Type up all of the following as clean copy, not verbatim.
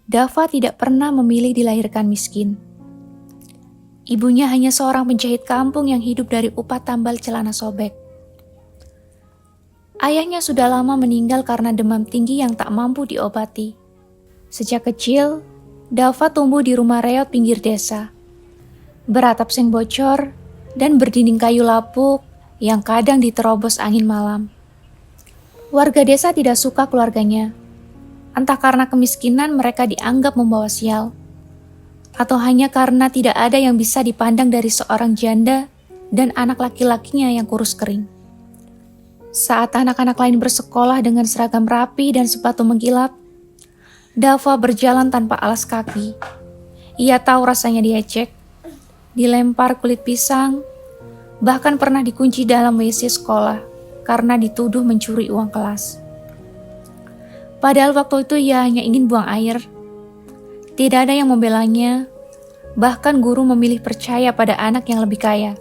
Dava tidak pernah memilih dilahirkan miskin. Ibunya hanya seorang penjahit kampung yang hidup dari upah tambal celana sobek. Ayahnya sudah lama meninggal karena demam tinggi yang tak mampu diobati. Sejak kecil, Dava tumbuh di rumah reot pinggir desa. Beratap seng bocor dan berdinding kayu lapuk yang kadang diterobos angin malam. Warga desa tidak suka keluarganya. Entah karena kemiskinan mereka dianggap membawa sial, atau hanya karena tidak ada yang bisa dipandang dari seorang janda dan anak laki-lakinya yang kurus kering. Saat anak-anak lain bersekolah dengan seragam rapi dan sepatu mengkilap, Dava berjalan tanpa alas kaki. Ia tahu rasanya diejek, dilempar kulit pisang, bahkan pernah dikunci dalam WC sekolah karena dituduh mencuri uang kelas. Padahal waktu itu ia hanya ingin buang air. Tidak ada yang membelanya, bahkan guru memilih percaya pada anak yang lebih kaya.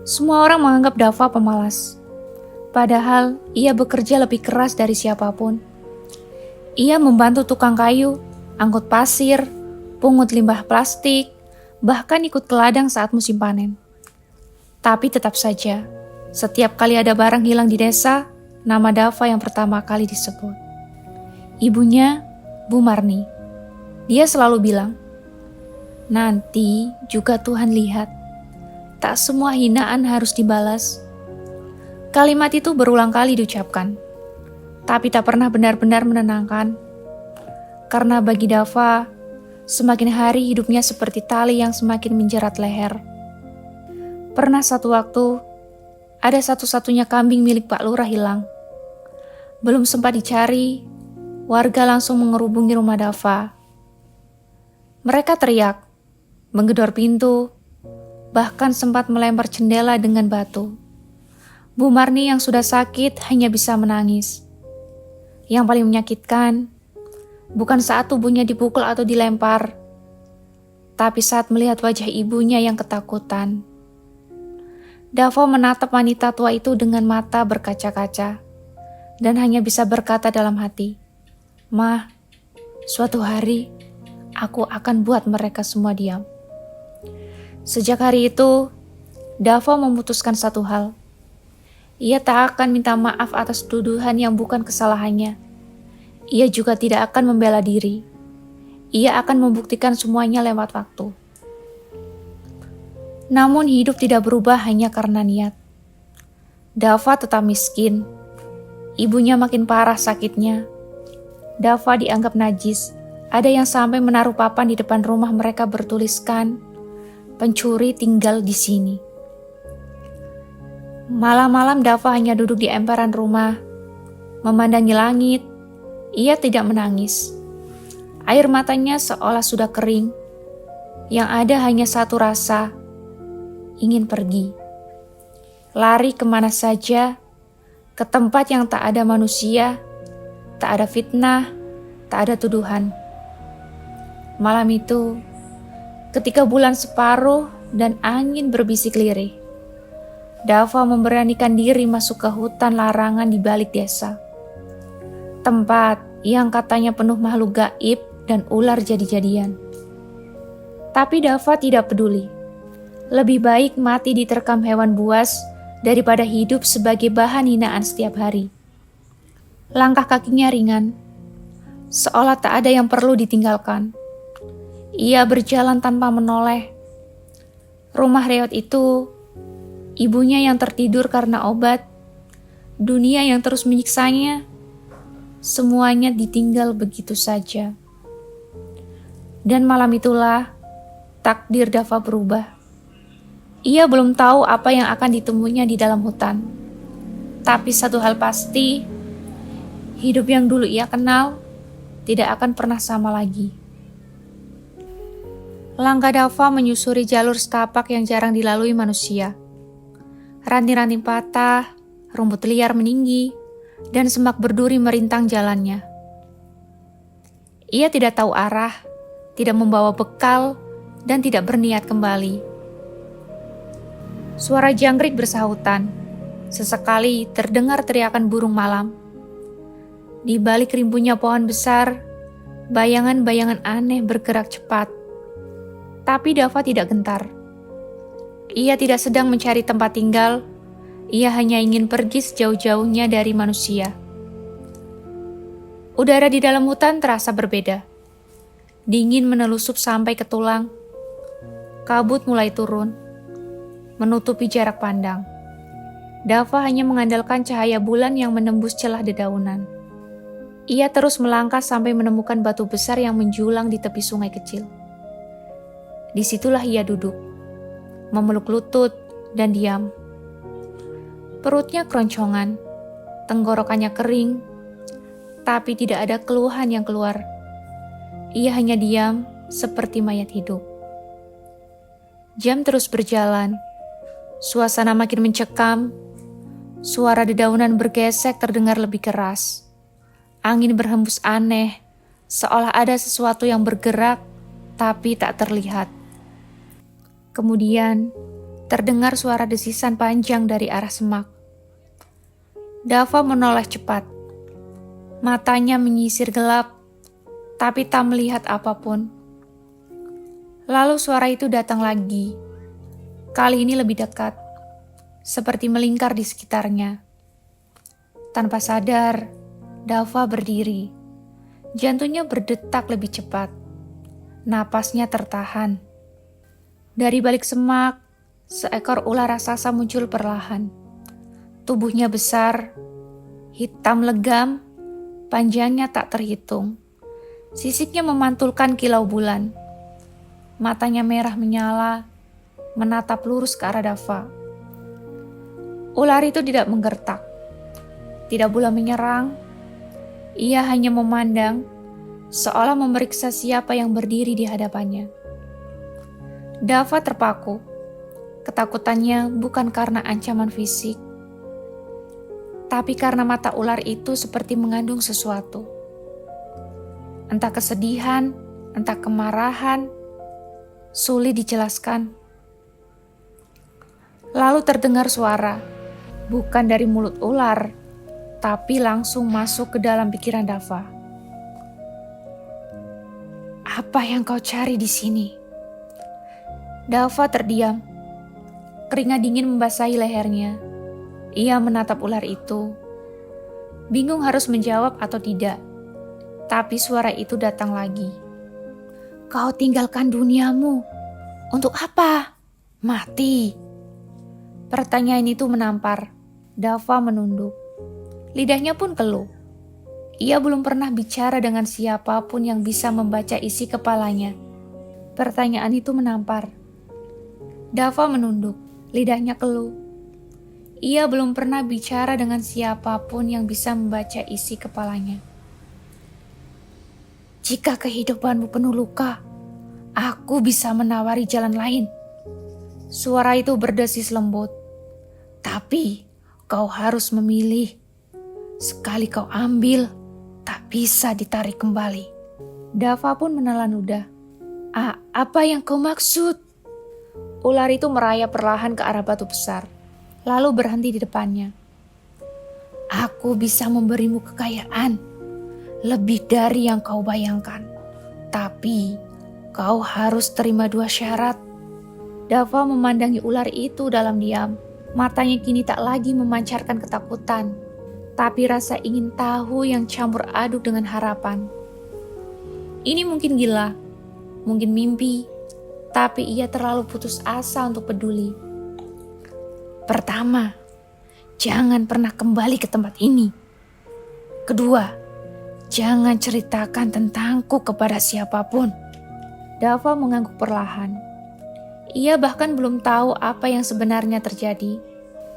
Semua orang menganggap Dava pemalas, padahal ia bekerja lebih keras dari siapapun. Ia membantu tukang kayu, angkut pasir, pungut limbah plastik, bahkan ikut ke ladang saat musim panen. Tapi tetap saja, setiap kali ada barang hilang di desa, nama Dava yang pertama kali disebut. Ibunya, Bu Marni. Dia selalu bilang, nanti juga Tuhan lihat, tak semua hinaan harus dibalas. Kalimat itu berulang kali diucapkan, tapi tak pernah benar-benar menenangkan. Karena bagi Dava, semakin hari hidupnya seperti tali yang semakin menjerat leher. Pernah satu waktu, ada satu-satunya kambing milik Pak Lurah hilang. Belum sempat dicari, warga langsung mengerubungi rumah Dava. Mereka teriak, menggedor pintu, bahkan sempat melempar jendela dengan batu. Bu Marni yang sudah sakit hanya bisa menangis. Yang paling menyakitkan, bukan saat tubuhnya dipukul atau dilempar, tapi saat melihat wajah ibunya yang ketakutan. Dava menatap wanita tua itu dengan mata berkaca-kaca, dan hanya bisa berkata dalam hati, "Mah, suatu hari aku akan buat mereka semua diam." Sejak hari itu, Dava memutuskan satu hal. Ia tak akan minta maaf atas tuduhan yang bukan kesalahannya. Ia juga tidak akan membela diri. Ia akan membuktikan semuanya lewat waktu. Namun hidup tidak berubah hanya karena niat. Dava tetap miskin. Ibunya makin parah sakitnya. Dava dianggap najis. Ada yang sampai menaruh papan di depan rumah mereka bertuliskan, "Pencuri tinggal di sini." Malam-malam Dava hanya duduk di emperan rumah, memandangi langit. Ia tidak menangis. Air matanya seolah sudah kering. Yang ada hanya satu rasa, ingin pergi. Lari kemana saja, ke tempat yang tak ada manusia, tak ada fitnah, tak ada tuduhan. Malam itu, ketika bulan separuh dan angin berbisik lirih, Dava memberanikan diri masuk ke hutan larangan di balik desa. Tempat yang katanya penuh makhluk gaib dan ular jadi-jadian. Tapi Dava tidak peduli. Lebih baik mati diterkam hewan buas daripada hidup sebagai bahan hinaan setiap hari. Langkah kakinya ringan, seolah tak ada yang perlu ditinggalkan. Ia berjalan tanpa menoleh. Rumah reot itu, ibunya yang tertidur karena obat, dunia yang terus menyiksanya, semuanya ditinggal begitu saja. Dan malam itulah takdir Dava berubah. Ia belum tahu apa yang akan ditemuinya di dalam hutan. Tapi satu hal pasti, hidup yang dulu ia kenal tidak akan pernah sama lagi. Langkah Dava menyusuri jalur setapak yang jarang dilalui manusia. Ranting-ranting patah, rumput liar meninggi, dan semak berduri merintang jalannya. Ia tidak tahu arah, tidak membawa bekal, dan tidak berniat kembali. Suara jangkrik bersahutan. Sesekali terdengar teriakan burung malam. Di balik rimbunnya pohon besar, Bayangan-bayangan aneh bergerak cepat. Tapi Dava tidak gentar. Ia tidak sedang mencari tempat tinggal, ia hanya ingin pergi sejauh-jauhnya dari manusia. Udara di dalam hutan terasa berbeda. Dingin menelusup sampai ke tulang. Kabut mulai turun, menutupi jarak pandang. Dava hanya mengandalkan cahaya bulan yang menembus celah dedaunan. Ia terus melangkah sampai menemukan batu besar yang menjulang di tepi sungai kecil. Disitulah ia duduk, memeluk lutut dan diam. Perutnya keroncongan, tenggorokannya kering, tapi tidak ada keluhan yang keluar. Ia hanya diam seperti mayat hidup. Jam terus berjalan, suasana makin mencekam, suara dedaunan bergesek terdengar lebih keras. Angin berhembus aneh, seolah ada sesuatu yang bergerak, tapi tak terlihat. Kemudian, terdengar suara desisan panjang dari arah semak. Dava menoleh cepat. Matanya menyisir gelap, tapi tak melihat apapun. Lalu suara itu datang lagi. Kali ini lebih dekat, seperti melingkar di sekitarnya. Tanpa sadar, Dava berdiri. Jantungnya berdetak lebih cepat. Napasnya tertahan. Dari balik semak, seekor ular raksasa muncul perlahan. Tubuhnya besar, hitam legam, panjangnya tak terhitung. Sisiknya memantulkan kilau bulan. Matanya merah menyala, menatap lurus ke arah Dava. Ular itu tidak menggertak, tidak pula menyerang. Ia hanya memandang, seolah memeriksa siapa yang berdiri di hadapannya. Dava terpaku. Ketakutannya bukan karena ancaman fisik, tapi karena mata ular itu seperti mengandung sesuatu. Entah kesedihan, entah kemarahan, sulit dijelaskan. Lalu terdengar suara, bukan dari mulut ular, tapi langsung masuk ke dalam pikiran Dava. Apa yang kau cari di sini? Dava terdiam. Keringat dingin membasahi lehernya. Ia menatap ular itu. Bingung harus menjawab atau tidak. Tapi suara itu datang lagi. Kau tinggalkan duniamu. Untuk apa? Mati. Pertanyaan itu menampar. Dava menunduk. Lidahnya pun keluh. Ia belum pernah bicara dengan siapapun yang bisa membaca isi kepalanya. Pertanyaan itu menampar. Dava menunduk. Lidahnya keluh. Ia belum pernah bicara dengan siapapun yang bisa membaca isi kepalanya. Jika kehidupanmu penuh luka, aku bisa menawari jalan lain. Suara itu berdesis lembut. Tapi kau harus memilih. Sekali kau ambil, tak bisa ditarik kembali. Dava pun menelan ludah. Apa yang kau maksud? Ular itu merayap perlahan ke arah batu besar, lalu berhenti di depannya. Aku bisa memberimu kekayaan, lebih dari yang kau bayangkan. Tapi, kau harus terima 2 syarat. Dava memandangi ular itu dalam diam. Matanya kini tak lagi memancarkan ketakutan, tapi rasa ingin tahu yang campur aduk dengan harapan. Ini mungkin gila, mungkin mimpi, tapi ia terlalu putus asa untuk peduli. Pertama, jangan pernah kembali ke tempat ini. Kedua, jangan ceritakan tentangku kepada siapapun. Dava mengangguk perlahan. Ia bahkan belum tahu apa yang sebenarnya terjadi.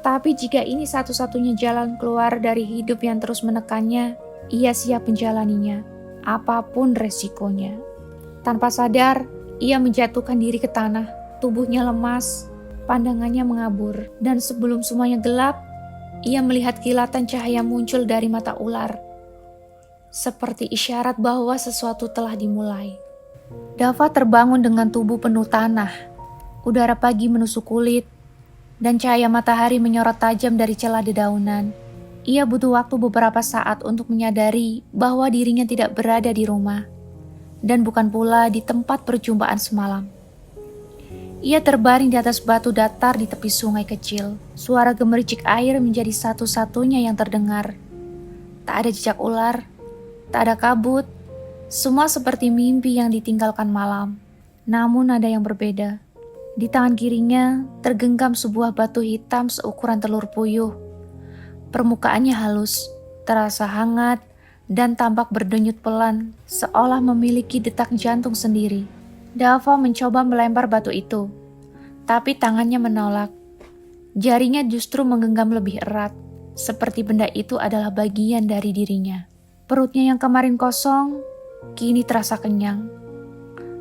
Tapi jika ini satu-satunya jalan keluar dari hidup yang terus menekannya, ia siap menjalaninya, apapun resikonya. Tanpa sadar, ia menjatuhkan diri ke tanah, tubuhnya lemas, pandangannya mengabur, dan sebelum semuanya gelap, ia melihat kilatan cahaya muncul dari mata ular, seperti isyarat bahwa sesuatu telah dimulai. Dava terbangun dengan tubuh penuh tanah, udara pagi menusuk kulit, dan cahaya matahari menyorot tajam dari celah dedaunan. Ia butuh waktu beberapa saat untuk menyadari bahwa dirinya tidak berada di rumah. dan bukan pula di tempat perjumpaan semalam. Ia terbaring di atas batu datar di tepi sungai kecil. Suara gemericik air menjadi satu-satunya yang terdengar. Tak ada jejak ular, tak ada kabut, semua seperti mimpi yang ditinggalkan malam. Namun ada yang berbeda. Di tangan kirinya tergenggam sebuah batu hitam seukuran telur puyuh. Permukaannya halus, terasa hangat, dan tampak berdenyut pelan, seolah memiliki detak jantung sendiri. Dava mencoba melempar batu itu, tapi tangannya menolak. Jarinya justru menggenggam lebih erat, seperti benda itu adalah bagian dari dirinya. Perutnya yang kemarin kosong, kini terasa kenyang.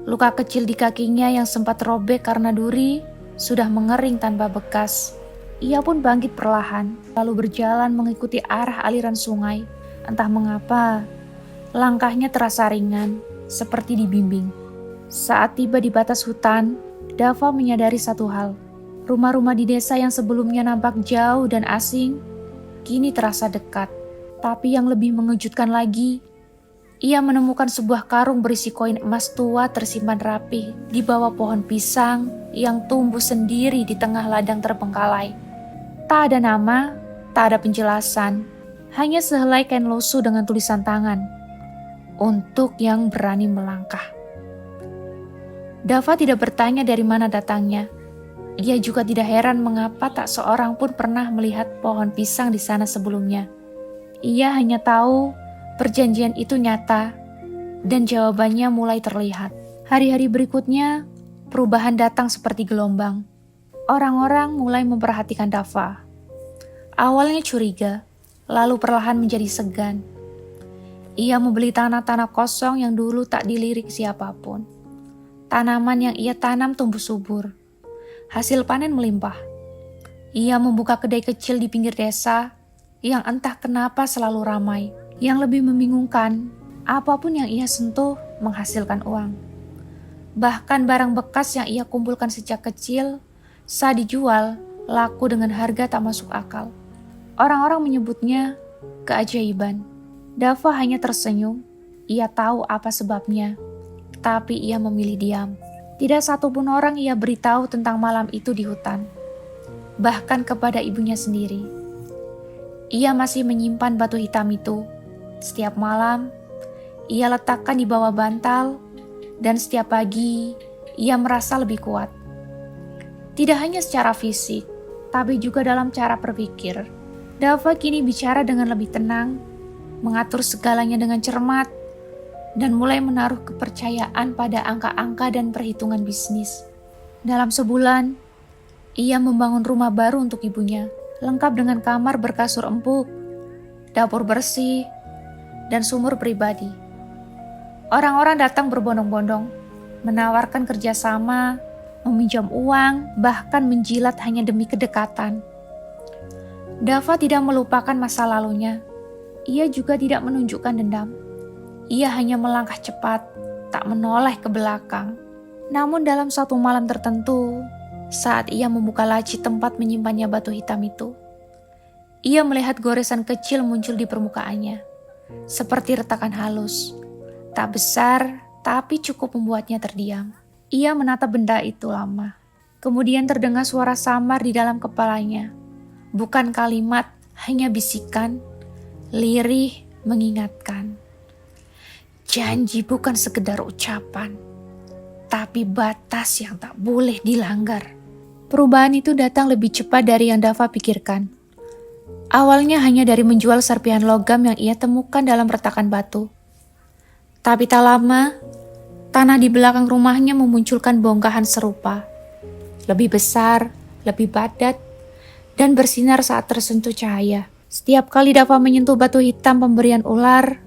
Luka kecil di kakinya yang sempat robek karena duri, sudah mengering tanpa bekas. Ia pun bangkit perlahan, lalu berjalan mengikuti arah aliran sungai. Entah mengapa, langkahnya terasa ringan, seperti dibimbing. Saat tiba di batas hutan, Dava menyadari satu hal. Rumah-rumah di desa yang sebelumnya nampak jauh dan asing, kini terasa dekat. Tapi yang lebih mengejutkan lagi, ia menemukan sebuah karung berisi koin emas tua tersimpan rapi di bawah pohon pisang yang tumbuh sendiri di tengah ladang terbengkalai. Tak ada nama, tak ada penjelasan, hanya sehelai kain lusuh dengan tulisan tangan. Untuk yang berani melangkah. Dava tidak bertanya dari mana datangnya. Ia juga tidak heran mengapa tak seorang pun pernah melihat pohon pisang di sana sebelumnya. Ia hanya tahu perjanjian itu nyata dan jawabannya mulai terlihat. Hari-hari berikutnya, perubahan datang seperti gelombang. Orang-orang mulai memperhatikan Dava. Awalnya curiga, lalu perlahan menjadi segan. Ia membeli tanah-tanah kosong yang dulu tak dilirik siapapun. Tanaman yang ia tanam tumbuh subur. Hasil panen melimpah. Ia membuka kedai kecil di pinggir desa yang entah kenapa selalu ramai. Yang lebih membingungkan, apapun yang ia sentuh menghasilkan uang. Bahkan barang bekas yang ia kumpulkan sejak kecil, saat dijual, laku dengan harga tak masuk akal. Orang-orang menyebutnya keajaiban. Dava hanya tersenyum. Ia tahu apa sebabnya. Tapi ia memilih diam. Tidak satupun orang ia beritahu tentang malam itu di hutan. Bahkan kepada ibunya sendiri. Ia masih menyimpan batu hitam itu. Setiap malam, ia letakkan di bawah bantal, dan setiap pagi, ia merasa lebih kuat. Tidak hanya secara fisik, tapi juga dalam cara berpikir. Dava kini bicara dengan lebih tenang, mengatur segalanya dengan cermat, dan mulai menaruh kepercayaan pada angka-angka dan perhitungan bisnis. Dalam sebulan, ia membangun rumah baru untuk ibunya, lengkap dengan kamar berkasur empuk, dapur bersih, dan sumur pribadi. Orang-orang datang berbondong-bondong, menawarkan kerjasama, meminjam uang, bahkan menjilat hanya demi kedekatan. Dava tidak melupakan masa lalunya. Ia juga tidak menunjukkan dendam. Ia hanya melangkah cepat, tak menoleh ke belakang. Namun dalam suatu malam tertentu, saat ia membuka laci tempat menyimpannya batu hitam itu, ia melihat goresan kecil muncul di permukaannya, seperti retakan halus. Tak besar, tapi cukup membuatnya terdiam. Ia menatap benda itu lama. Kemudian terdengar suara samar di dalam kepalanya. Bukan kalimat, hanya bisikan, lirih, mengingatkan. Janji bukan sekedar ucapan, tapi batas yang tak boleh dilanggar. Perubahan itu datang lebih cepat dari yang Dava pikirkan. Awalnya hanya dari menjual serpihan logam yang ia temukan dalam retakan batu. Tapi tak lama, tanah di belakang rumahnya memunculkan bongkahan serupa. Lebih besar, lebih padat, dan bersinar saat tersentuh cahaya. Setiap kali Dava menyentuh batu hitam pemberian ular,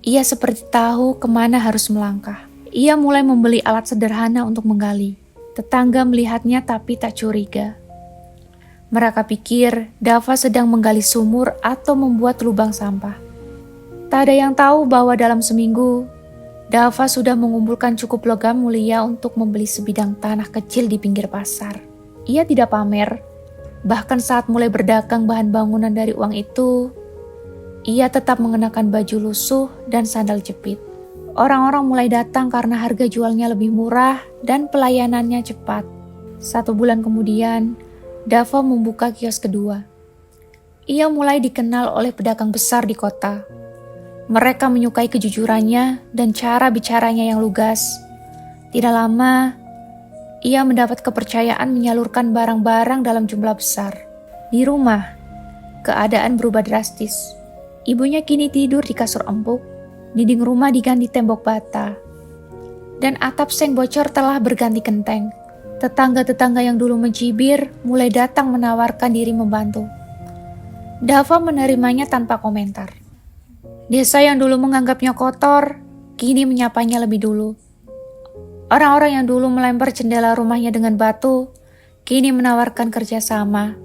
ia seperti tahu kemana harus melangkah. Ia mulai membeli alat sederhana untuk menggali. Tetangga melihatnya tapi tak curiga. Mereka pikir Dava sedang menggali sumur atau membuat lubang sampah. Tak ada yang tahu bahwa dalam seminggu, Dava sudah mengumpulkan cukup logam mulia untuk membeli sebidang tanah kecil di pinggir pasar. Ia tidak pamer, bahkan saat mulai berdagang bahan bangunan dari uang itu, ia tetap mengenakan baju lusuh dan sandal jepit. Orang-orang mulai datang karena harga jualnya lebih murah dan pelayanannya cepat. 1 bulan kemudian, Dava membuka kios kedua. Ia mulai dikenal oleh pedagang besar di kota. Mereka menyukai kejujurannya dan cara bicaranya yang lugas. Tidak lama, ia mendapat kepercayaan menyalurkan barang-barang dalam jumlah besar. Di rumah, keadaan berubah drastis. Ibunya kini tidur di kasur empuk, dinding rumah diganti tembok bata, dan atap seng bocor telah berganti genteng. Tetangga-tetangga yang dulu mencibir mulai datang menawarkan diri membantu. Dava menerimanya tanpa komentar. Desa yang dulu menganggapnya kotor, kini menyapanya lebih dulu. Orang-orang yang dulu melempar jendela rumahnya dengan batu, kini menawarkan kerjasama.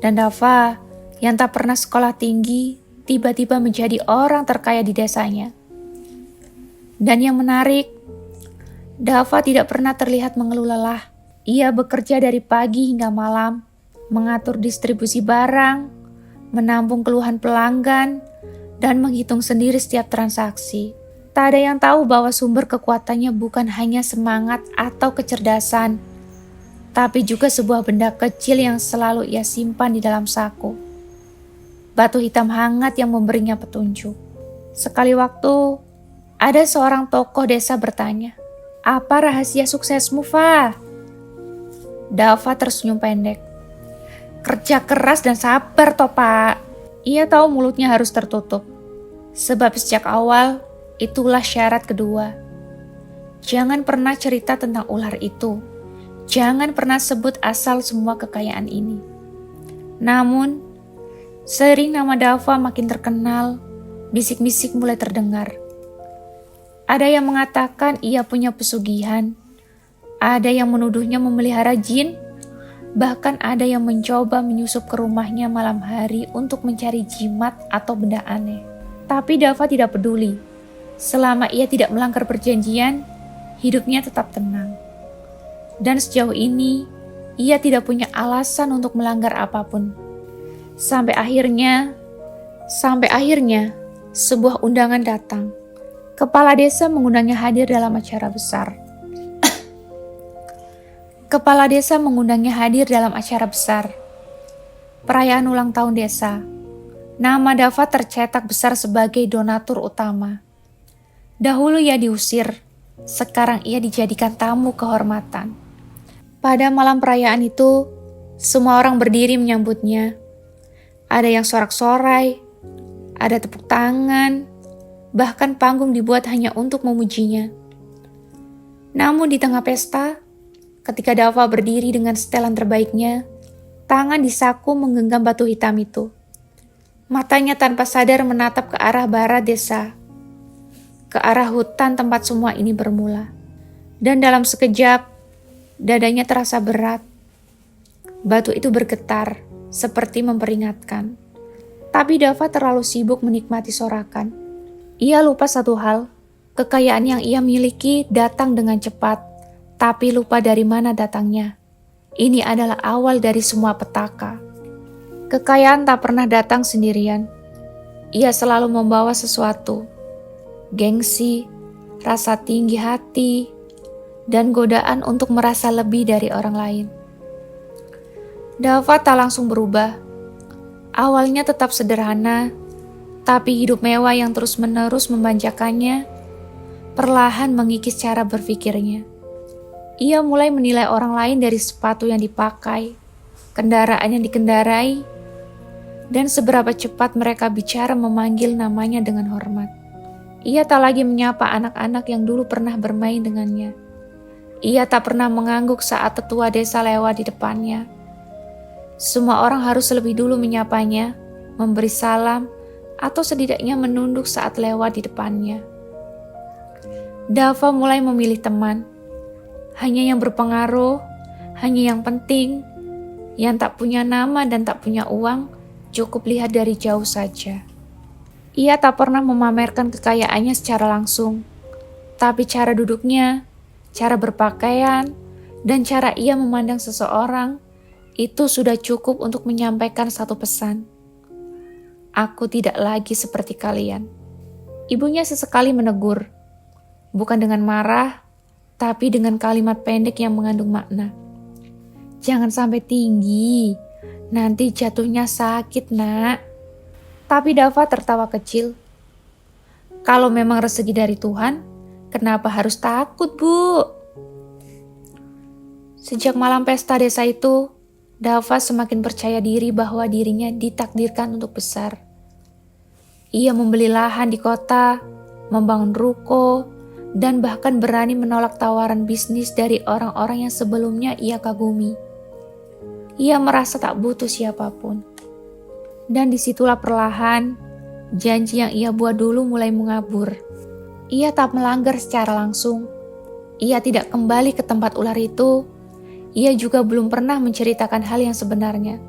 Dan Dava, yang tak pernah sekolah tinggi, tiba-tiba menjadi orang terkaya di desanya. Dan yang menarik, Dava tidak pernah terlihat mengeluh lelah. Ia bekerja dari pagi hingga malam, mengatur distribusi barang, menampung keluhan pelanggan, dan menghitung sendiri setiap transaksi. Tak ada yang tahu bahwa sumber kekuatannya bukan hanya semangat atau kecerdasan, tapi juga sebuah benda kecil yang selalu ia simpan di dalam saku. Batu hitam hangat yang memberinya petunjuk. Sekali waktu, ada seorang tokoh desa bertanya, "Apa rahasia suksesmu, Fa?" Dava tersenyum pendek. "Kerja keras dan sabar toh, Pak." Ia tahu mulutnya harus tertutup. Sebab sejak awal, itulah syarat kedua. Jangan pernah cerita tentang ular itu. Jangan pernah sebut asal semua kekayaan ini. Namun, seiring nama Dava makin terkenal, bisik-bisik mulai terdengar. Ada yang mengatakan ia punya pesugihan. Ada yang menuduhnya memelihara jin. Bahkan ada yang mencoba menyusup ke rumahnya malam hari untuk mencari jimat atau benda aneh. Tapi Dava tidak peduli. Selama ia tidak melanggar perjanjian, hidupnya tetap tenang. Dan sejauh ini, ia tidak punya alasan untuk melanggar apapun. Sampai akhirnya, sebuah undangan datang. Kepala desa mengundangnya hadir dalam acara besar. Perayaan ulang tahun desa. Nama Dava tercetak besar sebagai donatur utama. Dahulu ia diusir, sekarang ia dijadikan tamu kehormatan. Pada malam perayaan itu, semua orang berdiri menyambutnya. Ada yang sorak-sorai, ada tepuk tangan, bahkan panggung dibuat hanya untuk memujinya. Namun di tengah pesta, ketika Dava berdiri dengan setelan terbaiknya, tangan di saku menggenggam batu hitam itu. Matanya tanpa sadar menatap ke arah barat desa, ke arah hutan tempat semua ini bermula. Dan dalam sekejap, dadanya terasa berat. Batu itu bergetar, seperti memperingatkan. Tapi Dava terlalu sibuk menikmati sorakan. Ia lupa satu hal, kekayaan yang ia miliki datang dengan cepat, tapi lupa dari mana datangnya. Ini adalah awal dari semua petaka. Kekayaan tak pernah datang sendirian. Ia selalu membawa sesuatu. Gengsi, rasa tinggi hati, dan godaan untuk merasa lebih dari orang lain. Dava tak langsung berubah. Awalnya tetap sederhana, tapi hidup mewah yang terus-menerus memanjakannya, perlahan mengikis cara berpikirnya. Ia mulai menilai orang lain dari sepatu yang dipakai, kendaraan yang dikendarai, dan seberapa cepat mereka bicara memanggil namanya dengan hormat. Ia tak lagi menyapa anak-anak yang dulu pernah bermain dengannya. Ia tak pernah mengangguk saat tetua desa lewat di depannya. Semua orang harus lebih dulu menyapanya, memberi salam, atau setidaknya menunduk saat lewat di depannya. Dava mulai memilih teman. Hanya yang berpengaruh, hanya yang penting, yang tak punya nama dan tak punya uang, cukup lihat dari jauh saja. Ia tak pernah memamerkan kekayaannya secara langsung, tapi cara duduknya, cara berpakaian, dan cara ia memandang seseorang, itu sudah cukup untuk menyampaikan satu pesan. Aku tidak lagi seperti kalian. Ibunya sesekali menegur. Bukan dengan marah, tapi dengan kalimat pendek yang mengandung makna. Jangan sampai tinggi, nanti jatuhnya sakit, Nak. Tapi Dava tertawa kecil. Kalau memang rezeki dari Tuhan, kenapa harus takut, Bu? Sejak malam pesta desa itu, Dava semakin percaya diri bahwa dirinya ditakdirkan untuk besar. Ia membeli lahan di kota, membangun ruko, dan bahkan berani menolak tawaran bisnis dari orang-orang yang sebelumnya ia kagumi. Ia merasa tak butuh siapapun. Dan disitulah perlahan, janji yang ia buat dulu mulai mengabur. Ia tak melanggar secara langsung. Ia tidak kembali ke tempat ular itu. Ia juga belum pernah menceritakan hal yang sebenarnya.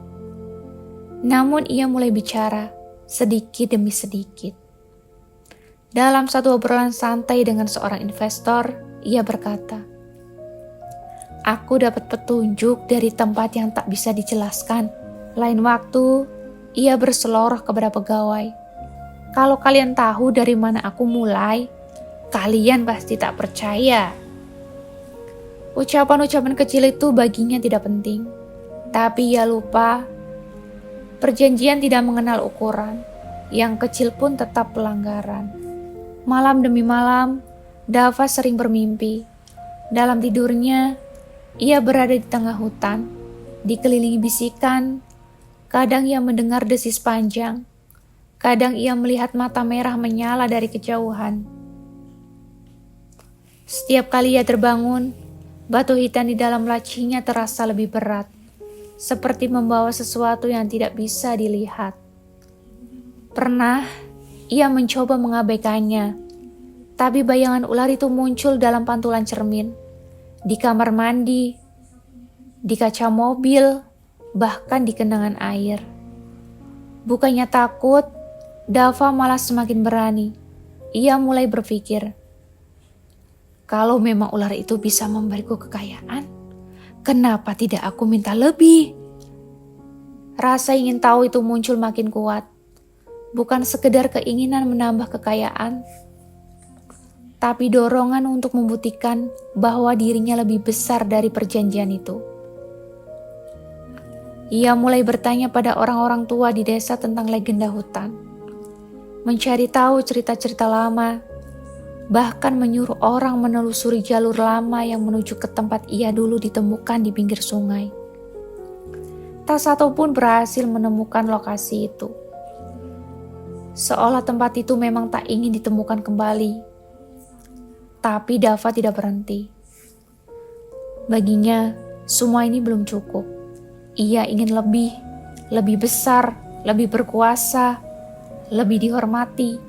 Namun ia mulai bicara, sedikit demi sedikit. Dalam satu obrolan santai dengan seorang investor, ia berkata, "Aku dapat petunjuk dari tempat yang tak bisa dijelaskan." Lain waktu, ia berseloroh kepada pegawai. "Kalau kalian tahu dari mana aku mulai, kalian pasti tak percaya." Ucapan-ucapan kecil itu baginya tidak penting, tapi ia lupa. Perjanjian tidak mengenal ukuran, yang kecil pun tetap pelanggaran. Malam demi malam, Dava sering bermimpi. Dalam tidurnya, ia berada di tengah hutan, dikelilingi bisikan. Kadang ia mendengar desis panjang, kadang ia melihat mata merah menyala dari kejauhan. Setiap kali ia terbangun, batu hitam di dalam lacinya terasa lebih berat, seperti membawa sesuatu yang tidak bisa dilihat. Pernah, ia mencoba mengabaikannya, tapi bayangan ular itu muncul dalam pantulan cermin, di kamar mandi, di kaca mobil, bahkan di genangan air. Bukannya takut, Dava malah semakin berani. Ia mulai berpikir, kalau memang ular itu bisa memberiku kekayaan, kenapa tidak aku minta lebih? Rasa ingin tahu itu muncul makin kuat. Bukan sekedar keinginan menambah kekayaan, tapi dorongan untuk membuktikan bahwa dirinya lebih besar dari perjanjian itu. Ia mulai bertanya pada orang-orang tua di desa tentang legenda hutan, mencari tahu cerita-cerita lama, bahkan menyuruh orang menelusuri jalur lama yang menuju ke tempat ia dulu ditemukan di pinggir sungai. Tak satu pun berhasil menemukan lokasi itu. Seolah tempat itu memang tak ingin ditemukan kembali. Tapi Dava tidak berhenti. Baginya, semua ini belum cukup. Ia ingin lebih besar, lebih berkuasa, lebih dihormati.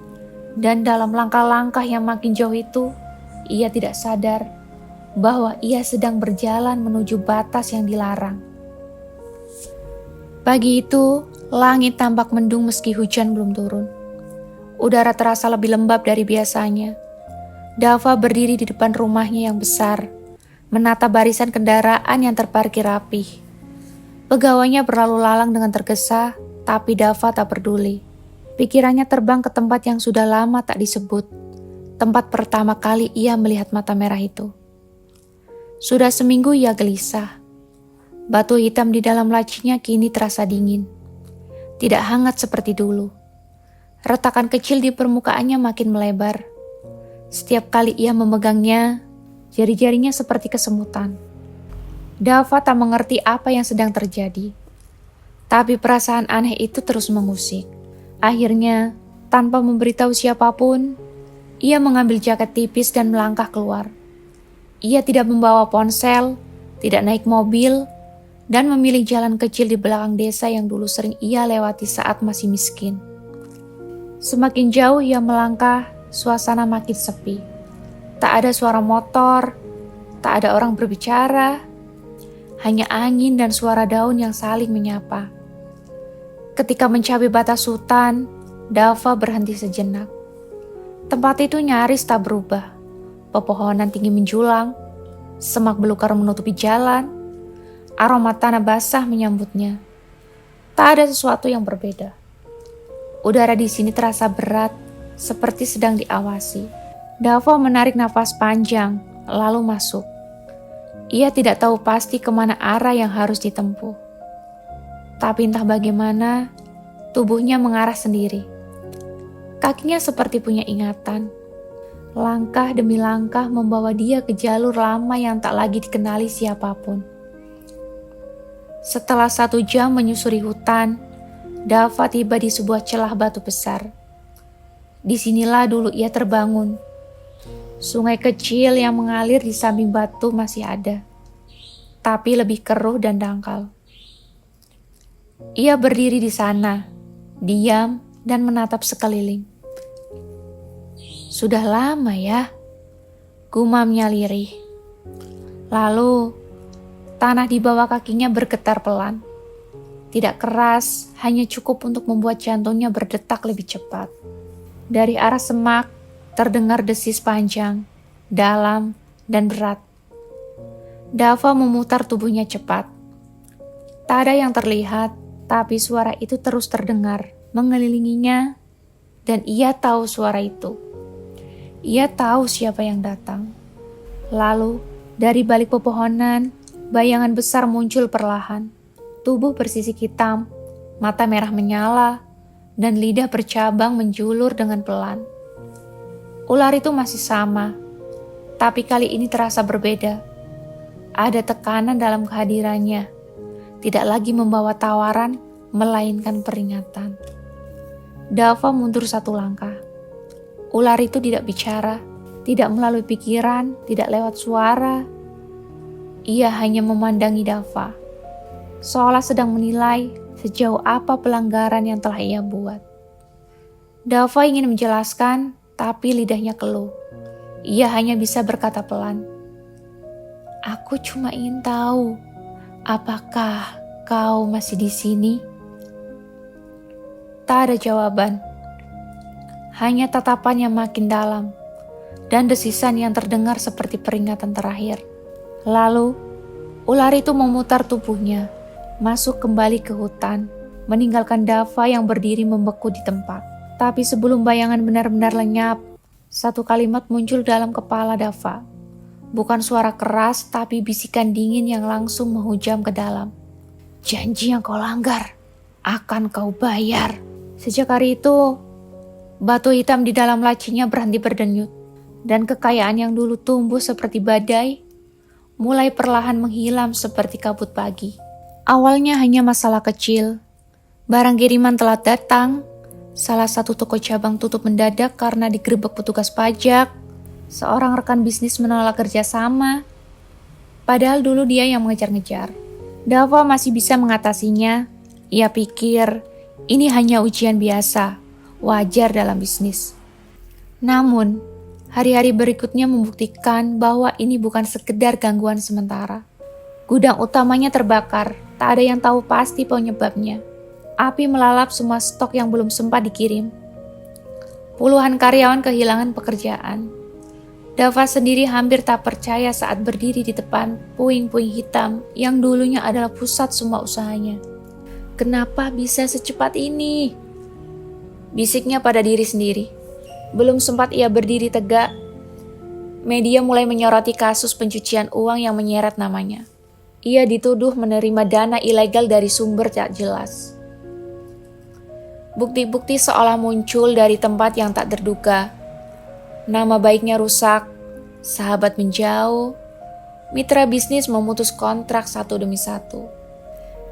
Dan dalam langkah-langkah yang makin jauh itu, ia tidak sadar bahwa ia sedang berjalan menuju batas yang dilarang. Pagi itu, langit tampak mendung meski hujan belum turun. Udara terasa lebih lembab dari biasanya. Dava berdiri di depan rumahnya yang besar, menatap barisan kendaraan yang terparkir rapih. Pegawainya berlalu lalang dengan tergesa, tapi Dava tak peduli. Pikirannya terbang ke tempat yang sudah lama tak disebut. Tempat pertama kali ia melihat mata merah itu. Sudah seminggu ia gelisah. Batu hitam di dalam lacinya kini terasa dingin. Tidak hangat seperti dulu. Retakan kecil di permukaannya makin melebar. Setiap kali ia memegangnya, jari-jarinya seperti kesemutan. Dava tak mengerti apa yang sedang terjadi. Tapi perasaan aneh itu terus mengusik. Akhirnya, tanpa memberitahu siapapun, ia mengambil jaket tipis dan melangkah keluar. Ia tidak membawa ponsel, tidak naik mobil, dan memilih jalan kecil di belakang desa yang dulu sering ia lewati saat masih miskin. Semakin jauh ia melangkah, suasana makin sepi. Tak ada suara motor, tak ada orang berbicara, hanya angin dan suara daun yang saling menyapa. Ketika mencapai batas hutan, Dava berhenti sejenak. Tempat itu nyaris tak berubah. Pepohonan tinggi menjulang, semak belukar menutupi jalan, aroma tanah basah menyambutnya. Tak ada sesuatu yang berbeda. Udara di sini terasa berat, seperti sedang diawasi. Dava menarik nafas panjang, lalu masuk. Ia tidak tahu pasti kemana arah yang harus ditempuh. Tapi entah bagaimana, tubuhnya mengarah sendiri. Kakinya seperti punya ingatan. Langkah demi langkah membawa dia ke jalur lama yang tak lagi dikenali siapapun. Setelah 1 jam menyusuri hutan, Dava tiba di sebuah celah batu besar. Disinilah dulu ia terbangun. Sungai kecil yang mengalir di samping batu masih ada, tapi lebih keruh dan dangkal. Ia berdiri di sana, diam dan menatap sekeliling. Sudah lama ya, gumamnya lirih. Lalu, tanah di bawah kakinya bergetar pelan. Tidak keras, hanya cukup untuk membuat jantungnya berdetak lebih cepat. Dari arah semak, terdengar desis panjang, dalam, dan berat. Dava memutar tubuhnya cepat. Tak ada yang terlihat, tapi suara itu terus terdengar, mengelilinginya, dan ia tahu suara itu. Ia tahu siapa yang datang. Lalu, dari balik pepohonan, bayangan besar muncul perlahan. Tubuh bersisik hitam, mata merah menyala, dan lidah bercabang menjulur dengan pelan. Ular itu masih sama, tapi kali ini terasa berbeda. Ada tekanan dalam kehadirannya, tidak lagi membawa tawaran, melainkan peringatan. Dava mundur 1 langkah. Ular itu tidak bicara, tidak melalui pikiran, tidak lewat suara. Ia hanya memandangi Dava, seolah sedang menilai sejauh apa pelanggaran yang telah ia buat. Dava ingin menjelaskan, tapi lidahnya keluh. Ia hanya bisa berkata pelan, "Aku cuma ingin tahu, apakah kau masih di sini?" Tak ada jawaban. Hanya tatapan yang makin dalam, dan desisan yang terdengar seperti peringatan terakhir. Lalu, ular itu memutar tubuhnya, masuk kembali ke hutan, meninggalkan Dava yang berdiri membeku di tempat. Tapi sebelum bayangan benar-benar lenyap, 1 kalimat muncul dalam kepala Dava. Bukan suara keras, tapi bisikan dingin yang langsung menghujam ke dalam. "Janji yang kau langgar, akan kau bayar." Sejak hari itu, batu hitam di dalam lacinya berhenti berdenyut, dan kekayaan yang dulu tumbuh seperti badai, mulai perlahan menghilang seperti kabut pagi. Awalnya hanya masalah kecil. Barang kiriman telat datang, salah satu toko cabang tutup mendadak karena digerebek petugas pajak, seorang rekan bisnis menolak kerjasama, padahal dulu dia yang mengejar-ngejar. Dava masih bisa mengatasinya. Ia pikir ini hanya ujian biasa, wajar dalam bisnis. Namun, hari-hari berikutnya membuktikan bahwa ini bukan sekedar gangguan sementara. Gudang utamanya terbakar, tak ada yang tahu pasti penyebabnya. Api melalap semua stok yang belum sempat dikirim. Puluhan karyawan kehilangan pekerjaan. Dava sendiri hampir tak percaya saat berdiri di depan puing-puing hitam yang dulunya adalah pusat semua usahanya. "Kenapa bisa secepat ini?" bisiknya pada diri sendiri. Belum sempat ia berdiri tegak, media mulai menyoroti kasus pencucian uang yang menyeret namanya. Ia dituduh menerima dana ilegal dari sumber tak jelas. Bukti-bukti seolah muncul dari tempat yang tak terduga. Nama baiknya rusak, sahabat menjauh, mitra bisnis memutus kontrak 1 demi 1.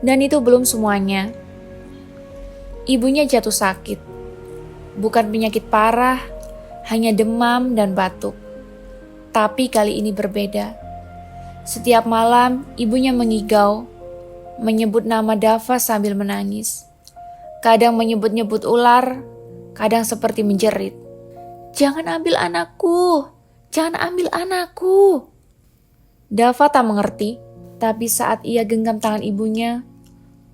Dan itu belum semuanya. Ibunya jatuh sakit. Bukan penyakit parah, hanya demam dan batuk. Tapi kali ini berbeda. Setiap malam, ibunya mengigau, menyebut nama Dava sambil menangis. Kadang menyebut-nyebut ular, kadang seperti menjerit. "Jangan ambil anakku! Jangan ambil anakku!" Dava tak mengerti, tapi saat ia genggam tangan ibunya,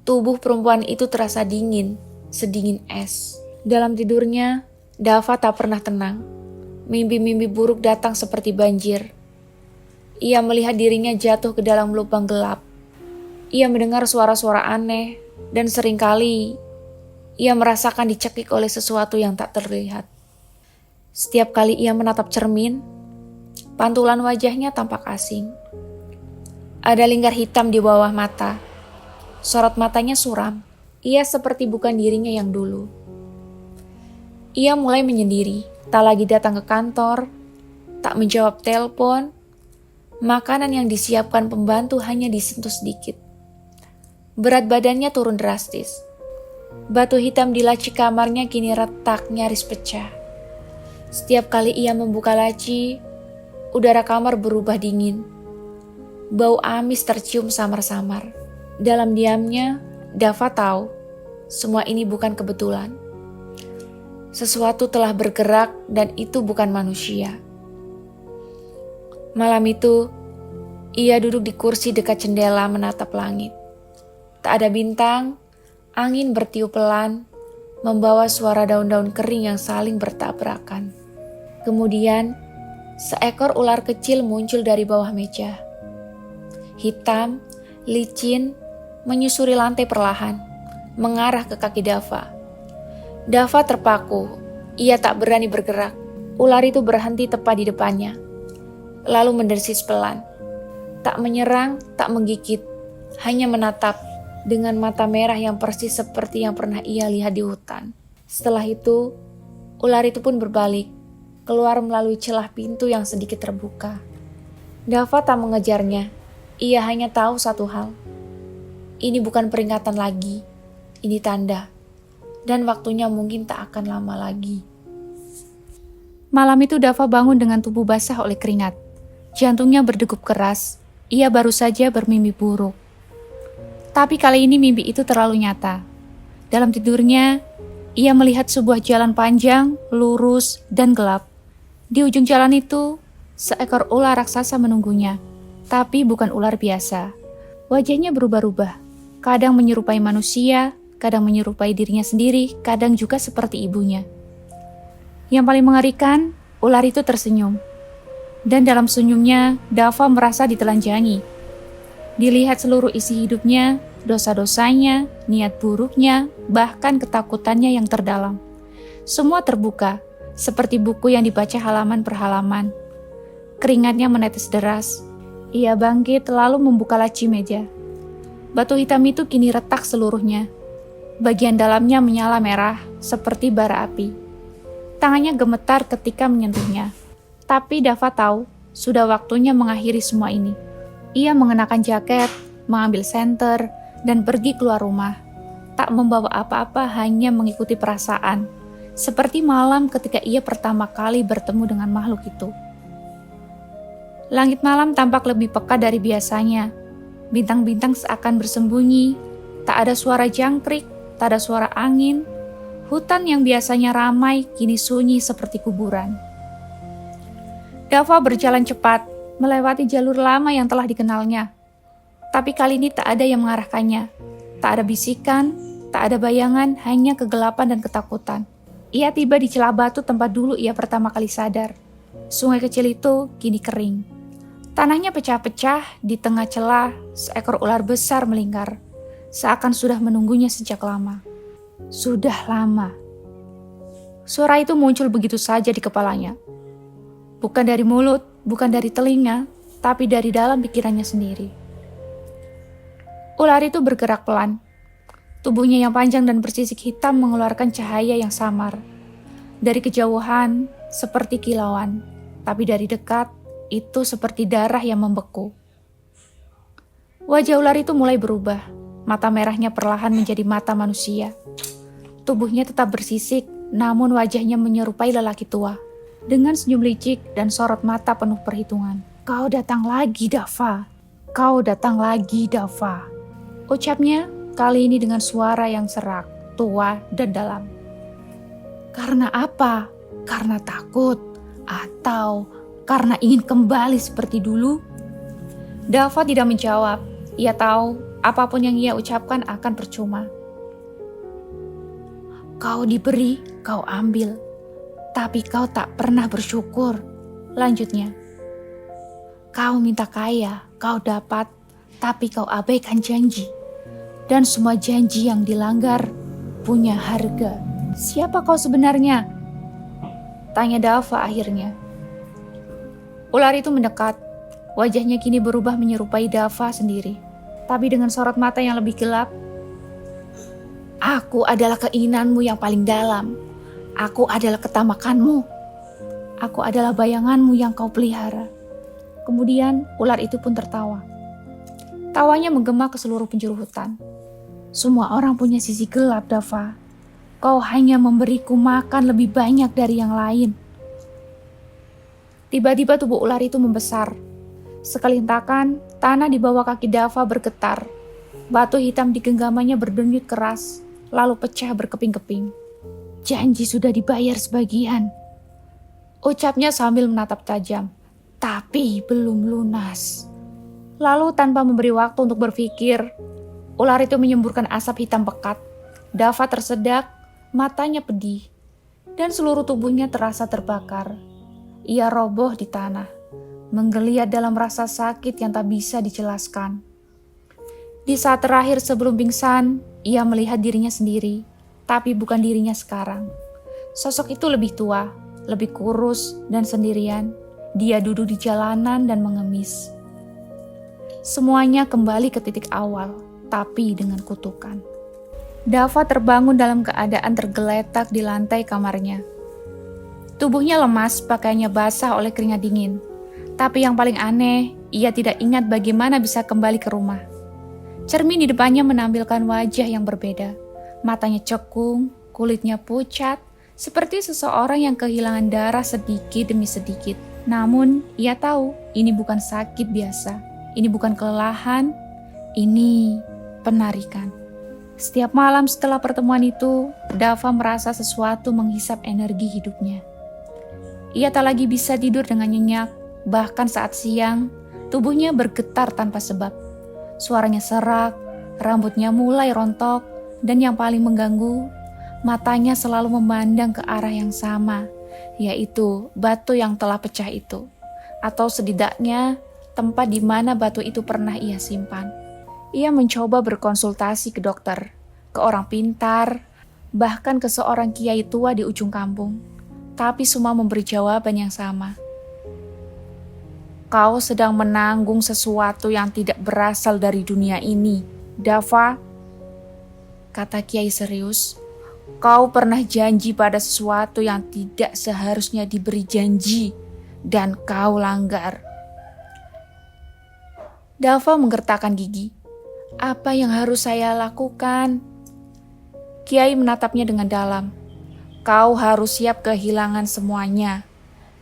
tubuh perempuan itu terasa dingin, sedingin es. Dalam tidurnya, Dava tak pernah tenang. Mimpi-mimpi buruk datang seperti banjir. Ia melihat dirinya jatuh ke dalam lubang gelap. Ia mendengar suara-suara aneh, dan seringkali ia merasakan dicekik oleh sesuatu yang tak terlihat. Setiap kali ia menatap cermin, pantulan wajahnya tampak asing. Ada lingkar hitam di bawah mata. Sorot matanya suram. Ia seperti bukan dirinya yang dulu. Ia mulai menyendiri, tak lagi datang ke kantor, tak menjawab telepon. Makanan yang disiapkan pembantu hanya disentuh sedikit. Berat badannya turun drastis. Batu hitam di laci kamarnya kini retak nyaris pecah. Setiap kali ia membuka laci, udara kamar berubah dingin. Bau amis tercium samar-samar. Dalam diamnya, Dava tahu semua ini bukan kebetulan. Sesuatu telah bergerak dan itu bukan manusia. Malam itu, ia duduk di kursi dekat jendela menatap langit. Tak ada bintang, angin bertiup pelan, membawa suara daun-daun kering yang saling bertabrakan. Kemudian, seekor ular kecil muncul dari bawah meja. Hitam, licin, menyusuri lantai perlahan, mengarah ke kaki Dava. Dava terpaku, ia tak berani bergerak. Ular itu berhenti tepat di depannya, lalu mendesis pelan. Tak menyerang, tak menggigit, hanya menatap dengan mata merah yang persis seperti yang pernah ia lihat di hutan. Setelah itu, ular itu pun berbalik, keluar melalui celah pintu yang sedikit terbuka. Dava tak mengejarnya, ia hanya tahu satu hal. Ini bukan peringatan lagi, ini tanda. Dan waktunya mungkin tak akan lama lagi. Malam itu Dava bangun dengan tubuh basah oleh keringat. Jantungnya berdegup keras, ia baru saja bermimpi buruk. Tapi kali ini mimpi itu terlalu nyata. Dalam tidurnya, ia melihat sebuah jalan panjang, lurus, dan gelap. Di ujung jalan itu, seekor ular raksasa menunggunya. Tapi bukan ular biasa. Wajahnya berubah-ubah. Kadang menyerupai manusia, kadang menyerupai dirinya sendiri, kadang juga seperti ibunya. Yang paling mengerikan, ular itu tersenyum. Dan dalam senyumnya, Dava merasa ditelanjangi. Dilihat seluruh isi hidupnya, dosa-dosanya, niat buruknya, bahkan ketakutannya yang terdalam. Semua terbuka, seperti buku yang dibaca halaman per halaman. Keringatnya menetes deras. Ia bangkit lalu membuka laci meja. Batu hitam itu kini retak seluruhnya. Bagian dalamnya menyala merah, seperti bara api. Tangannya gemetar ketika menyentuhnya. Tapi Dava tahu, sudah waktunya mengakhiri semua ini. Ia mengenakan jaket, mengambil senter, dan pergi keluar rumah. Tak membawa apa-apa, hanya mengikuti perasaan. Seperti malam ketika ia pertama kali bertemu dengan makhluk itu. Langit malam tampak lebih pekat dari biasanya. Bintang-bintang seakan bersembunyi. Tak ada suara jangkrik, tak ada suara angin. Hutan yang biasanya ramai kini sunyi seperti kuburan. Dava berjalan cepat, melewati jalur lama yang telah dikenalnya. Tapi kali ini tak ada yang mengarahkannya. Tak ada bisikan, tak ada bayangan, hanya kegelapan dan ketakutan. Ia tiba di celah batu tempat dulu ia pertama kali sadar. Sungai kecil itu kini kering. Tanahnya pecah-pecah, di tengah celah seekor ular besar melingkar. Seakan sudah menunggunya sejak lama. Sudah lama. Suara itu muncul begitu saja di kepalanya. Bukan dari mulut, bukan dari telinga, tapi dari dalam pikirannya sendiri. Ular itu bergerak pelan. Tubuhnya yang panjang dan bersisik hitam mengeluarkan cahaya yang samar. Dari kejauhan, seperti kilauan. Tapi dari dekat, itu seperti darah yang membeku. Wajah ular itu mulai berubah. Mata merahnya perlahan menjadi mata manusia. Tubuhnya tetap bersisik, namun wajahnya menyerupai lelaki tua. Dengan senyum licik dan sorot mata penuh perhitungan. Kau datang lagi, Dava. Kau datang lagi, Dava. Ucapnya kali ini dengan suara yang serak, tua, dan dalam. Karena apa? Karena takut? Atau karena ingin kembali seperti dulu? Dava tidak menjawab. Ia tahu apapun yang ia ucapkan akan percuma. Kau diberi, kau ambil. Tapi kau tak pernah bersyukur. Lanjutnya. Kau minta kaya, kau dapat. Tapi kau abaikan janji. Dan semua janji yang dilanggar punya harga. Siapa kau sebenarnya? Tanya Dava akhirnya. Ular itu mendekat. Wajahnya kini berubah menyerupai Dava sendiri. Tapi dengan sorot mata yang lebih gelap. Aku adalah keinginanmu yang paling dalam. Aku adalah ketamakanmu. Aku adalah bayanganmu yang kau pelihara. Kemudian ular itu pun tertawa. Tawanya menggema ke seluruh penjuru hutan. Semua orang punya sisi gelap, Dava. Kau hanya memberiku makan lebih banyak dari yang lain. Tiba-tiba tubuh ular itu membesar. Sekali hentakan, tanah di bawah kaki Dava bergetar. Batu hitam di genggamannya berdenyut keras, lalu pecah berkeping-keping. Janji sudah dibayar sebagian. Ucapnya sambil menatap tajam. Tapi belum lunas. Lalu tanpa memberi waktu untuk berpikir, ular itu menyemburkan asap hitam pekat. Dava tersedak, matanya pedih, dan seluruh tubuhnya terasa terbakar. Ia roboh di tanah, menggeliat dalam rasa sakit yang tak bisa dijelaskan. Di saat terakhir sebelum pingsan, ia melihat dirinya sendiri, tapi bukan dirinya sekarang. Sosok itu lebih tua, lebih kurus dan sendirian. Dia duduk di jalanan dan mengemis. Semuanya kembali ke titik awal, tapi dengan kutukan. Dava terbangun dalam keadaan tergeletak di lantai kamarnya. Tubuhnya lemas, pakaiannya basah oleh keringat dingin. Tapi yang paling aneh, ia tidak ingat bagaimana bisa kembali ke rumah. Cermin di depannya menampilkan wajah yang berbeda. Matanya cekung, kulitnya pucat, seperti seseorang yang kehilangan darah sedikit demi sedikit. Namun, ia tahu ini bukan sakit biasa. Ini bukan kelelahan, ini penarikan. Setiap malam setelah pertemuan itu, Dava merasa sesuatu menghisap energi hidupnya. Ia tak lagi bisa tidur dengan nyenyak, bahkan saat siang, tubuhnya bergetar tanpa sebab. Suaranya serak, rambutnya mulai rontok, dan yang paling mengganggu, matanya selalu memandang ke arah yang sama, yaitu batu yang telah pecah itu, atau setidaknya tempat di mana batu itu pernah ia simpan. Ia mencoba berkonsultasi ke dokter, ke orang pintar, bahkan ke seorang kiai tua di ujung kampung. Tapi semua memberi jawaban yang sama. Kau sedang menanggung sesuatu yang tidak berasal dari dunia ini, Dava, kata kiai serius. Kau pernah janji pada sesuatu yang tidak seharusnya diberi janji, dan kau langgar. Dava menggertakkan gigi. Apa yang harus saya lakukan? Kiai menatapnya dengan dalam. Kau harus siap kehilangan semuanya,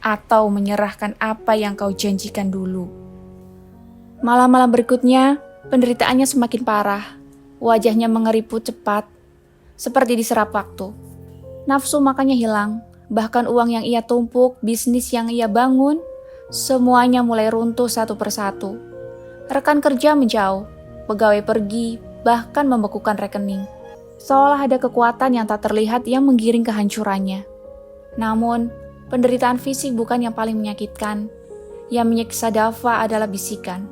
atau menyerahkan apa yang kau janjikan dulu. Malam-malam berikutnya, penderitaannya semakin parah. Wajahnya mengeriput cepat, seperti diserap waktu. Nafsu makannya hilang, bahkan uang yang ia tumpuk, bisnis yang ia bangun, semuanya mulai runtuh satu persatu. Rekan kerja menjauh, pegawai pergi, bahkan membekukan rekening. Seolah ada kekuatan yang tak terlihat yang menggiring kehancurannya. Namun, penderitaan fisik bukan yang paling menyakitkan. Yang menyiksa Dava adalah bisikan.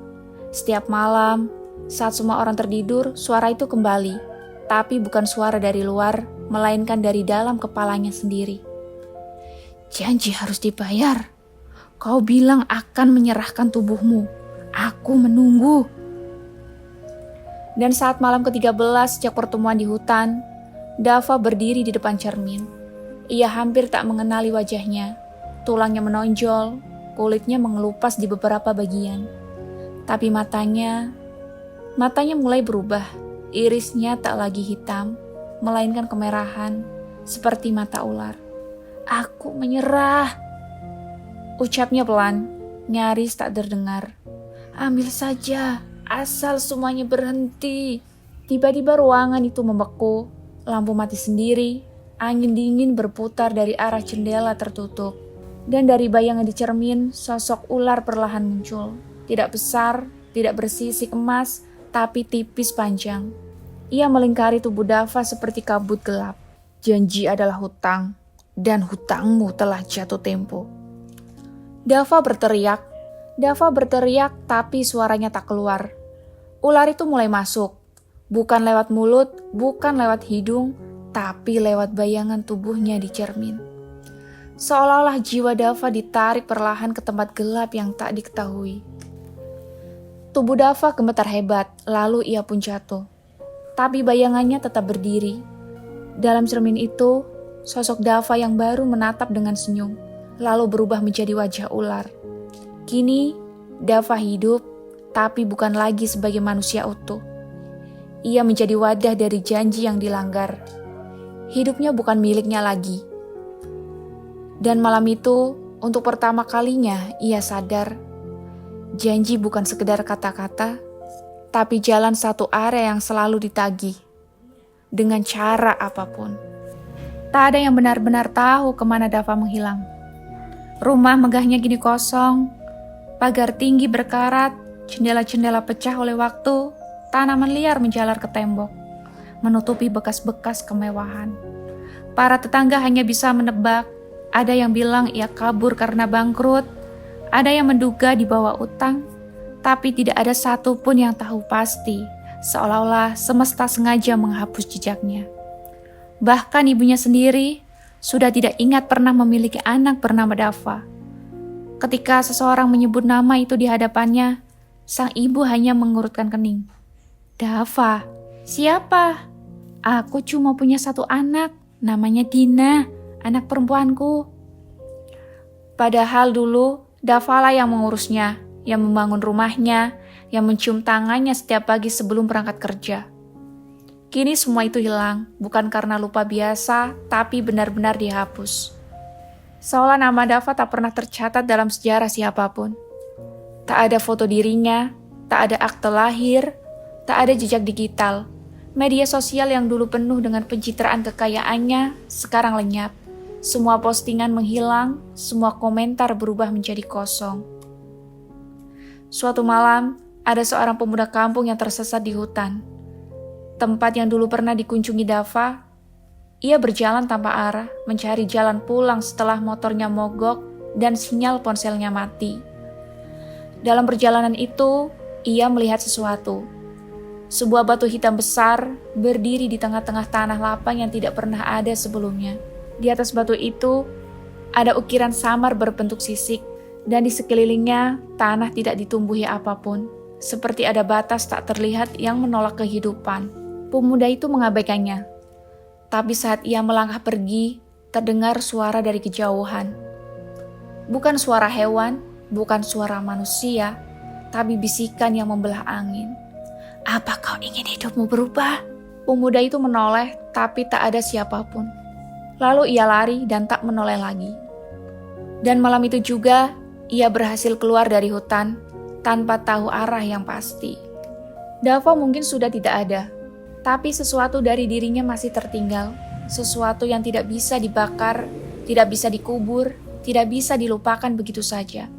Setiap malam, saat semua orang tertidur, suara itu kembali. Tapi bukan suara dari luar, melainkan dari dalam kepalanya sendiri. Janji harus dibayar. Kau bilang akan menyerahkan tubuhmu. Aku menunggu. Dan saat malam ke-13 sejak pertemuan di hutan, Dava berdiri di depan cermin. Ia hampir tak mengenali wajahnya. Tulangnya menonjol, kulitnya mengelupas di beberapa bagian. Tapi matanya mulai berubah. Irisnya tak lagi hitam, melainkan kemerahan, seperti mata ular. Aku menyerah. Ucapnya pelan, nyaris tak terdengar. Ambil saja. Asal semuanya berhenti. Tiba-tiba ruangan itu membeku, lampu mati sendiri, angin dingin berputar dari arah jendela tertutup. Dan dari bayangan di cermin, sosok ular perlahan muncul. Tidak besar, tidak bersisik emas, tapi tipis panjang. Ia melingkari tubuh Dava seperti kabut gelap. Janji adalah hutang, dan hutangmu telah jatuh tempo. Dava berteriak, tapi suaranya tak keluar. Ular itu mulai masuk, bukan lewat mulut, bukan lewat hidung, tapi lewat bayangan tubuhnya di cermin. Seolah-olah jiwa Dava ditarik perlahan ke tempat gelap yang tak diketahui. Tubuh Dava gemetar hebat, lalu ia pun jatuh. Tapi bayangannya tetap berdiri. Dalam cermin itu, sosok Dava yang baru menatap dengan senyum, lalu berubah menjadi wajah ular. Kini, Dava hidup, tapi bukan lagi sebagai manusia utuh. Ia menjadi wadah dari janji yang dilanggar. Hidupnya bukan miliknya lagi. Dan malam itu, untuk pertama kalinya ia sadar, janji bukan sekedar kata-kata, tapi jalan satu area yang selalu ditagih, dengan cara apapun. Tak ada yang benar-benar tahu kemana Dava menghilang. Rumah megahnya kini kosong, pagar tinggi berkarat, jendela-jendela pecah oleh waktu, tanaman liar menjalar ke tembok, menutupi bekas-bekas kemewahan. Para tetangga hanya bisa menebak, ada yang bilang ia kabur karena bangkrut, ada yang menduga dibawa utang, tapi tidak ada satupun yang tahu pasti, seolah-olah semesta sengaja menghapus jejaknya. Bahkan ibunya sendiri sudah tidak ingat pernah memiliki anak bernama Dava. Ketika seseorang menyebut nama itu di hadapannya, sang ibu hanya mengurutkan kening. Dava, siapa? Aku cuma punya satu anak, namanya Dina, anak perempuanku. Padahal dulu Dava lah yang mengurusnya, yang membangun rumahnya, yang mencium tangannya setiap pagi sebelum berangkat kerja. Kini semua itu hilang, bukan karena lupa biasa, tapi benar-benar dihapus. Seolah nama Dava tak pernah tercatat dalam sejarah siapapun. Tak ada foto dirinya, tak ada akte lahir, tak ada jejak digital. Media sosial yang dulu penuh dengan pencitraan kekayaannya, sekarang lenyap. Semua postingan menghilang, semua komentar berubah menjadi kosong. Suatu malam, ada seorang pemuda kampung yang tersesat di hutan. Tempat yang dulu pernah dikunjungi Dava, ia berjalan tanpa arah, mencari jalan pulang setelah motornya mogok dan sinyal ponselnya mati. Dalam perjalanan itu, ia melihat sesuatu. Sebuah batu hitam besar berdiri di tengah-tengah tanah lapang yang tidak pernah ada sebelumnya. Di atas batu itu, ada ukiran samar berbentuk sisik, dan di sekelilingnya tanah tidak ditumbuhi apapun, seperti ada batas tak terlihat yang menolak kehidupan. Pemuda itu mengabaikannya, tapi saat ia melangkah pergi, terdengar suara dari kejauhan. Bukan suara hewan, bukan suara manusia, tapi bisikan yang membelah angin. Apa kau ingin hidupmu berubah? Pemuda itu menoleh, tapi tak ada siapapun. Lalu ia lari dan tak menoleh lagi. Dan malam itu juga, ia berhasil keluar dari hutan tanpa tahu arah yang pasti. Dava mungkin sudah tidak ada, tapi sesuatu dari dirinya masih tertinggal. Sesuatu yang tidak bisa dibakar, tidak bisa dikubur, tidak bisa dilupakan begitu saja.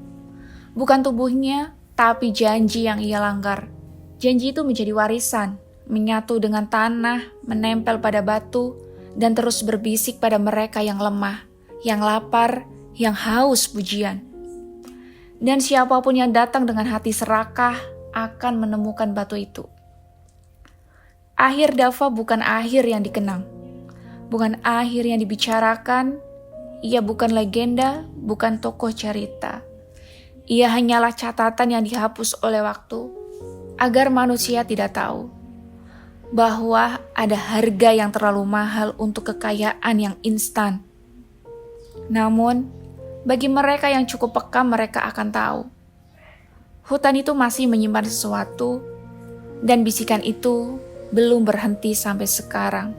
Bukan tubuhnya, tapi janji yang ia langgar. Janji itu menjadi warisan, menyatu dengan tanah, menempel pada batu, dan terus berbisik pada mereka yang lemah, yang lapar, yang haus pujian. Dan siapapun yang datang dengan hati serakah akan menemukan batu itu. Akhir Dava bukan akhir yang dikenang, bukan akhir yang dibicarakan. Ia bukan legenda, bukan tokoh cerita. Ia hanyalah catatan yang dihapus oleh waktu, agar manusia tidak tahu bahwa ada harga yang terlalu mahal untuk kekayaan yang instan. Namun, bagi mereka yang cukup peka, mereka akan tahu. Hutan itu masih menyimpan sesuatu, dan bisikan itu belum berhenti sampai sekarang.